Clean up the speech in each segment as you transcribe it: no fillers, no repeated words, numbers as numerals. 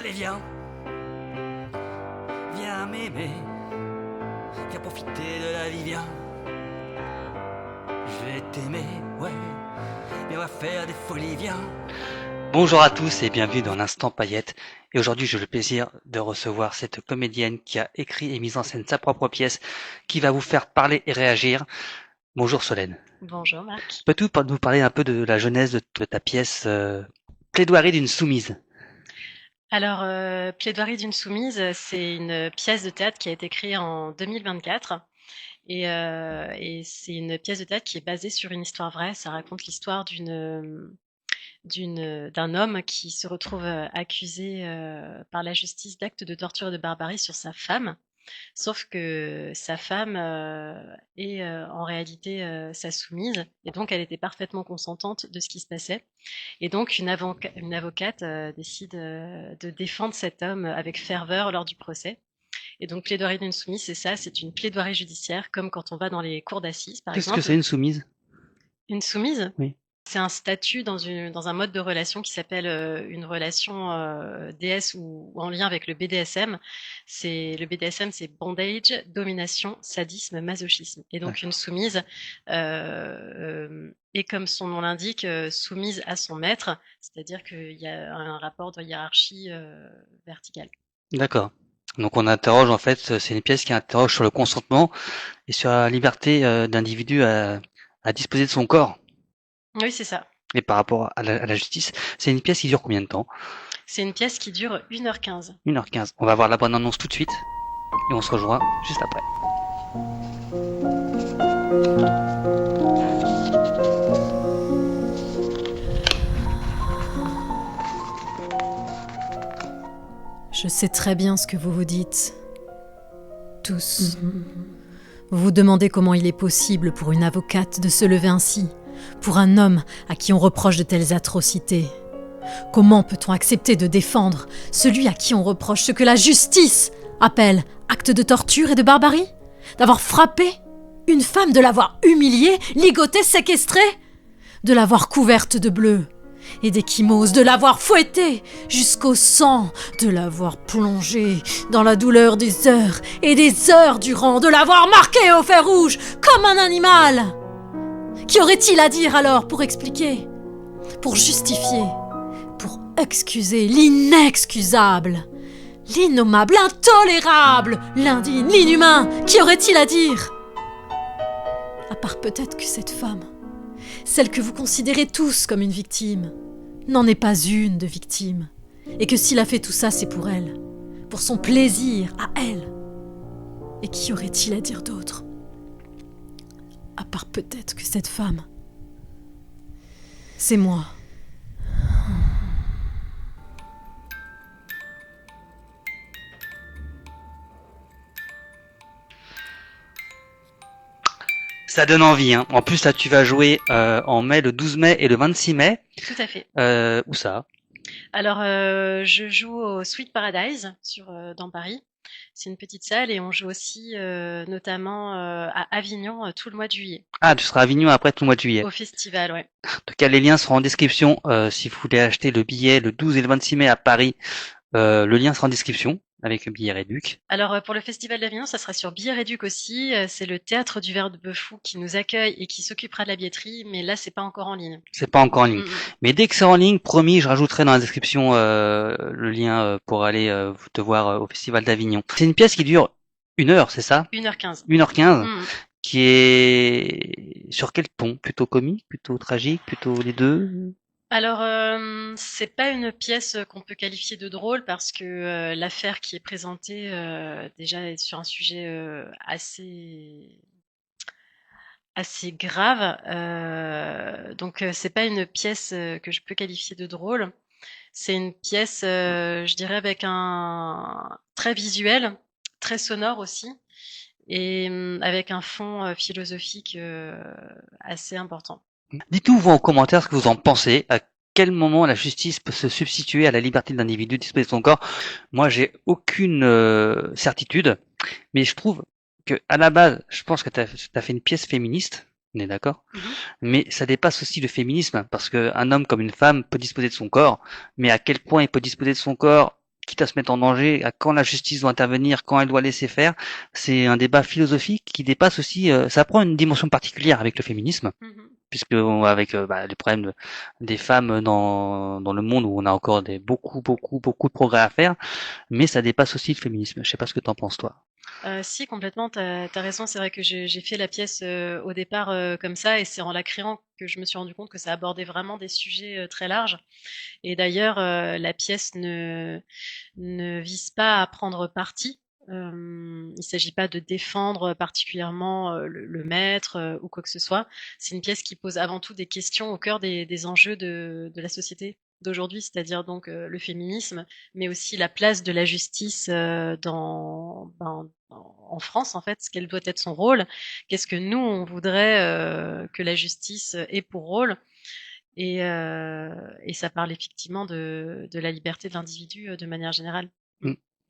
Allez viens, viens m'aimer, viens profiter de la vie, viens. Je vais t'aimer, ouais, mais on va faire des folies, viens. Bonjour à tous et bienvenue dans l'Instant Paillette. Et aujourd'hui, j'ai le plaisir de recevoir cette comédienne qui a écrit et mis en scène sa propre pièce, qui va vous faire parler et réagir. Bonjour Solène. Bonjour Marc. Peux-tu nous parler un peu de la genèse de ta pièce Plaidoirie d'une soumise? Alors, Plaidoirie d'une soumise, c'est une pièce de théâtre qui a été créée en 2024 et c'est une pièce de théâtre qui est basée sur une histoire vraie. Ça raconte l'histoire d'un homme qui se retrouve accusé par la justice d'actes de torture et de barbarie sur sa femme. Sauf que sa femme est en réalité sa soumise, et donc elle était parfaitement consentante de ce qui se passait. Et donc une avocate décide de défendre cet homme avec ferveur lors du procès. Et donc plaidoirie d'une soumise, c'est ça, c'est une plaidoirie judiciaire, comme quand on va dans les cours d'assises, par Qu'est-ce que exemple. c'est une soumise? Une soumise, Oui. c'est un statut dans un mode de relation qui s'appelle une relation DS ou en lien avec le BDSM. Le BDSM, c'est bondage, domination, sadisme, masochisme. Et donc une soumise est, comme son nom l'indique, soumise à son maître, c'est-à-dire qu'il y a un rapport de hiérarchie verticale. D'accord. Donc on interroge en fait, c'est une pièce qui interroge sur le consentement et sur la liberté d'individu à disposer de son corps. Oui, c'est ça. Et par rapport à la justice, c'est une pièce qui dure combien de temps? C'est une pièce qui dure 1h15. 1h15. On va voir la bonne annonce tout de suite et on se rejoint juste après. Je sais très bien ce que vous vous dites. Tous. Vous vous demandez comment il est possible pour une avocate de se lever ainsi, pour un homme à qui on reproche de telles atrocités. Comment peut-on accepter de défendre celui à qui on reproche ce que la justice appelle acte de torture et de barbarie? D'avoir frappé une femme, de l'avoir humiliée, ligotée, séquestrée, de l'avoir couverte de bleu et d'échymoses, de l'avoir fouettée jusqu'au sang, de l'avoir plongée dans la douleur des heures et des heures durant, de l'avoir marquée au fer rouge comme un animal. Qu'y aurait-il à dire alors pour expliquer, pour justifier, pour excuser l'inexcusable, l'innommable, l'intolérable, l'indigne, l'inhumain? Qu'y aurait-il à dire? À part peut-être que cette femme, celle que vous considérez tous comme une victime, n'en est pas une de victime, et que s'il a fait tout ça, c'est pour elle, pour son plaisir à elle. Et qu'y aurait-il à dire d'autre? À part peut-être que cette femme, c'est moi. Ça donne envie, hein. En plus, là, tu vas jouer en mai, le 12 mai et le 26 mai. Tout à fait. Où ça? Alors, je joue au Sweet Paradise dans Paris. C'est une petite salle et on joue aussi notamment à Avignon tout le mois de juillet. Ah, tu seras à Avignon après tout le mois de juillet. Au festival, ouais. En tout cas, les liens seront en description. Si vous voulez acheter le billet le 12 et le 26 mai à Paris, le lien sera en description avec le billet réduc. Alors, pour le festival d'Avignon, ça sera sur Billet Réduc aussi. C'est le théâtre du Verre de Bœufou qui nous accueille et qui s'occupera de la billetterie, mais là, c'est pas encore en ligne. C'est pas encore en ligne. Mm. Mais dès que c'est en ligne, promis, je rajouterai dans la description le lien pour aller te voir au Festival d'Avignon. C'est une pièce qui dure 1 heure, c'est ça? 1h15. 1h15, Mm. qui est sur quel ton? Plutôt comique, plutôt tragique, plutôt les deux? Alors, c'est pas une pièce qu'on peut qualifier de drôle parce que l'affaire qui est présentée déjà est sur un sujet assez grave. Donc, c'est pas une pièce que je peux qualifier de drôle. C'est une pièce, je dirais, avec un très visuel, très sonore aussi, et avec un fond philosophique assez important. Dites-nous vous en commentaire ce que vous en pensez. À quel moment la justice peut se substituer à la liberté de l'individu de disposer de son corps? Moi, j'ai aucune certitude, mais je trouve que à la base, je pense que tu as fait une pièce féministe. On est d'accord? Mais ça dépasse aussi le féminisme, parce qu'un homme comme une femme peut disposer de son corps, mais à quel point il peut disposer de son corps qui quitte à se mettre en danger, à quand la justice doit intervenir, quand elle doit laisser faire. C'est un débat philosophique qui dépasse aussi, ça prend une dimension particulière avec le féminisme, puisque avec les problèmes des femmes dans le monde où on a encore beaucoup de progrès à faire, mais ça dépasse aussi le féminisme. Je sais pas ce que t'en penses toi. Si, complètement, t'as raison. C'est vrai que j'ai fait la pièce au départ comme ça, et c'est en la créant que je me suis rendu compte que ça abordait vraiment des sujets très larges. Et d'ailleurs, la pièce ne vise pas à prendre parti. Il s'agit pas de défendre particulièrement le maître ou quoi que ce soit. C'est une pièce qui pose avant tout des questions au cœur des enjeux de la société d'aujourd'hui, c'est-à-dire donc le féminisme, mais aussi la place de la justice en France, en fait, quel doit être son rôle, qu'est-ce que nous on voudrait que la justice ait pour rôle, et ça parle effectivement de la liberté de l'individu de manière générale.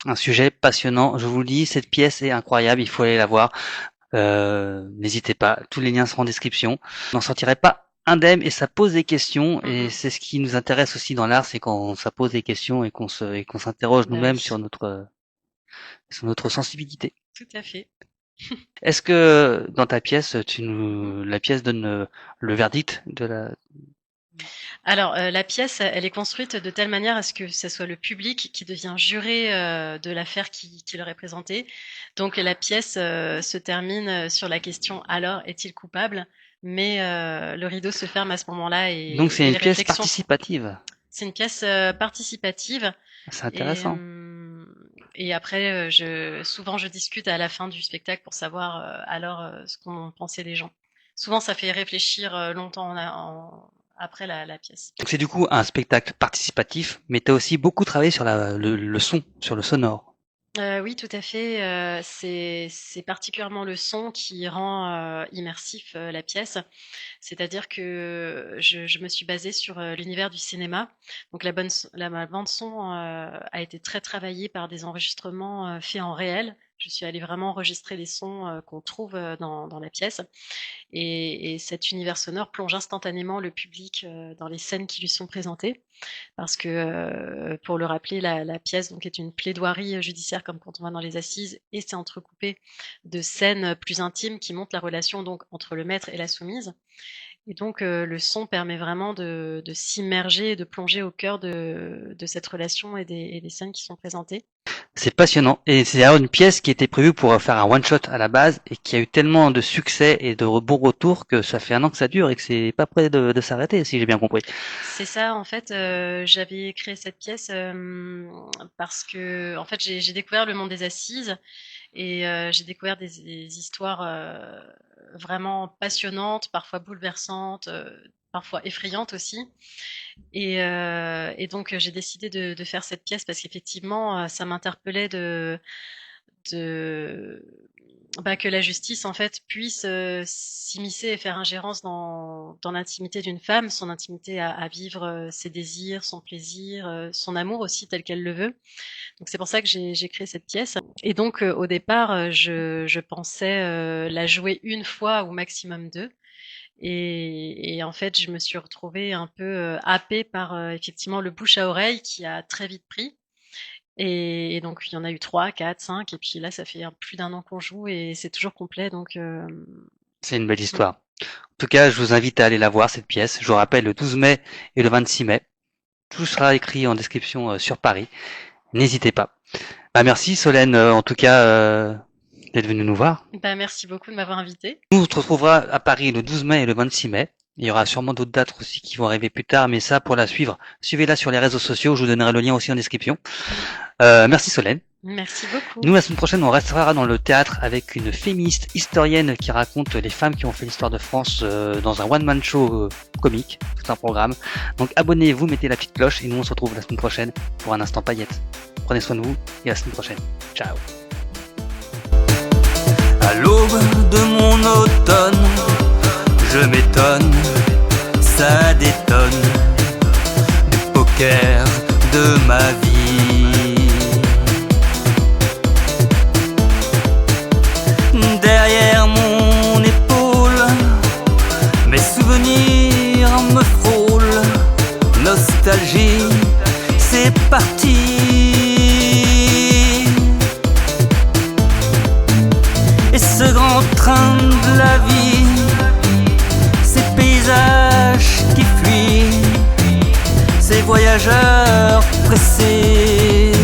Un sujet passionnant, je vous le dis, cette pièce est incroyable, il faut aller la voir. N'hésitez pas, tous les liens seront en description. On n'en sortirait pas indemne et ça pose des questions, et c'est ce qui nous intéresse aussi dans l'art, c'est quand ça pose des questions et qu'on s'interroge nous-mêmes sur notre sensibilité. Tout à fait. Est-ce que dans ta pièce, la pièce donne le verdict de la... Alors, la pièce, elle est construite de telle manière à ce que ce soit le public qui devient juré de l'affaire qui leur est présentée. Donc, la pièce se termine sur la question « Alors, est-il coupable ?» Mais le rideau se ferme à ce moment-là. Donc, c'est une pièce participative. C'est une pièce participative. C'est intéressant. Et après, souvent, je discute à la fin du spectacle pour savoir ce qu'en pensaient les gens. Souvent, ça fait réfléchir longtemps après la pièce. Donc c'est du coup un spectacle participatif, mais tu as aussi beaucoup travaillé sur le son, sur le sonore. Oui, tout à fait. C'est particulièrement le son qui rend immersif la pièce. C'est-à-dire que je me suis basée sur l'univers du cinéma. Donc la bande son a été très travaillée par des enregistrements faits en réel. Je suis allée vraiment enregistrer les sons qu'on trouve dans la pièce. Et cet univers sonore plonge instantanément le public dans les scènes qui lui sont présentées. Parce que, pour le rappeler, la pièce donc, est une plaidoirie judiciaire, comme quand on va dans les assises, et c'est entrecoupé de scènes plus intimes qui montrent la relation donc, entre le maître et la soumise. Et donc, le son permet vraiment de s'immerger et de plonger au cœur de cette relation et des scènes qui sont présentées. C'est passionnant. Et c'est d'ailleurs une pièce qui était prévue pour faire un one-shot à la base et qui a eu tellement de succès et de bons retours que ça fait 1 an que ça dure et que c'est pas prêt de s'arrêter, si j'ai bien compris. C'est ça, en fait, j'avais créé cette pièce parce que, en fait, j'ai découvert le monde des assises et j'ai découvert des histoires vraiment passionnantes, parfois bouleversantes, parfois effrayantes aussi. Et donc j'ai décidé de faire cette pièce parce qu'effectivement ça m'interpellait que la justice en fait puisse s'immiscer et faire ingérence dans l'intimité d'une femme, son intimité à vivre ses désirs, son plaisir, son amour aussi tel qu'elle le veut. Donc c'est pour ça que j'ai créé cette pièce. Et donc au départ je pensais la jouer une fois ou maximum 2. Et en fait, je me suis retrouvée un peu happée par effectivement le bouche à oreille qui a très vite pris. Et donc, il y en a eu 3, 4, 5. Et puis là, ça fait plus d'1 an qu'on joue et c'est toujours complet. Donc, c'est une belle histoire. En tout cas, je vous invite à aller la voir, cette pièce. Je vous rappelle, le 12 mai et le 26 mai. Tout sera écrit en description sur Paris. N'hésitez pas. Merci Solène, en tout cas, d'être venue nous voir. Merci beaucoup de m'avoir invité. Nous, on se retrouvera à Paris le 12 mai et le 26 mai. Il y aura sûrement d'autres dates aussi qui vont arriver plus tard, mais ça, pour la suivre, suivez-la sur les réseaux sociaux. Je vous donnerai le lien aussi en description. Merci Solène. Merci beaucoup. Nous, la semaine prochaine, on restera dans le théâtre avec une féministe historienne qui raconte les femmes qui ont fait l'histoire de France dans un one-man show comique, tout un programme. Donc abonnez-vous, mettez la petite cloche et nous, on se retrouve la semaine prochaine pour un instant paillettes. Prenez soin de vous et à la semaine prochaine. Ciao. À l'aube de mon automne, je m'étonne, ça détonne, du poker de ma vie. Derrière mon épaule, mes souvenirs me frôlent, nostalgie, c'est parti. train de la vie, ces paysages qui fuient, ces voyageurs pressés.